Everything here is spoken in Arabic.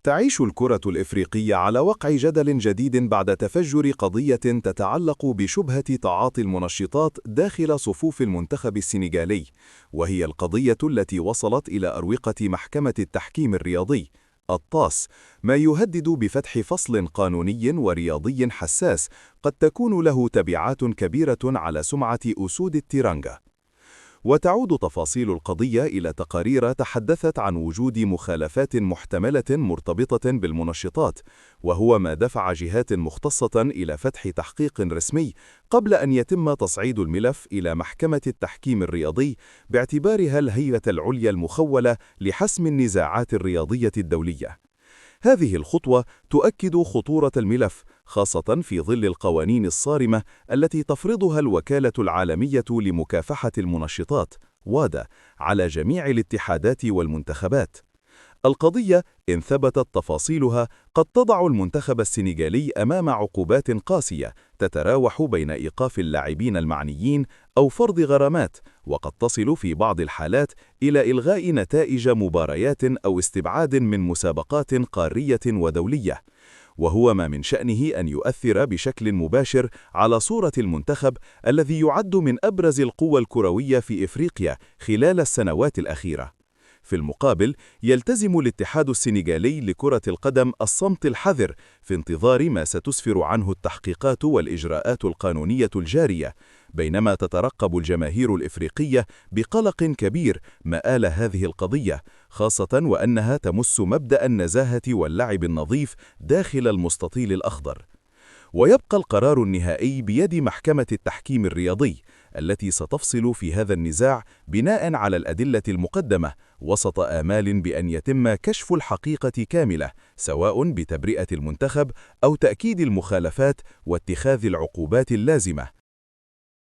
تعيش الكرة الإفريقية على وقع جدل جديد بعد تفجر قضية تتعلق بشبهة تعاطي المنشطات داخل صفوف المنتخب السنغالي، وهي القضية التي وصلت إلى أروقة محكمة التحكيم الرياضي الطاس، ما يهدد بفتح فصل قانوني ورياضي حساس قد تكون له تبعات كبيرة على سمعة أسود التيرانجا. وتعود تفاصيل القضية إلى تقارير تحدثت عن وجود مخالفات محتملة مرتبطة بالمنشطات، وهو ما دفع جهات مختصة إلى فتح تحقيق رسمي قبل أن يتم تصعيد الملف إلى محكمة التحكيم الرياضي باعتبارها الهيئة العليا المخولة لحسم النزاعات الرياضية الدولية. هذه الخطوة تؤكد خطورة الملف، خاصة في ظل القوانين الصارمة التي تفرضها الوكالة العالمية لمكافحة المنشطات (WADA) على جميع الاتحادات والمنتخبات. القضية إن ثبتت تفاصيلها قد تضع المنتخب السنغالي أمام عقوبات قاسية تتراوح بين إيقاف اللاعبين المعنيين أو فرض غرامات، وقد تصل في بعض الحالات إلى إلغاء نتائج مباريات أو استبعاد من مسابقات قارية ودولية، وهو ما من شأنه أن يؤثر بشكل مباشر على صورة المنتخب الذي يعد من أبرز القوى الكروية في إفريقيا خلال السنوات الأخيرة. في المقابل، يلتزم الاتحاد السنغالي لكرة القدم الصمت الحذر في انتظار ما ستسفر عنه التحقيقات والإجراءات القانونية الجارية، بينما تترقب الجماهير الإفريقية بقلق كبير مآل هذه القضية، خاصة وأنها تمس مبدأ النزاهة واللعب النظيف داخل المستطيل الأخضر. ويبقى القرار النهائي بيد محكمة التحكيم الرياضي التي ستفصل في هذا النزاع بناء على الأدلة المقدمة، وسط آمال بأن يتم كشف الحقيقة كاملة، سواء بتبرئة المنتخب أو تأكيد المخالفات واتخاذ العقوبات اللازمة.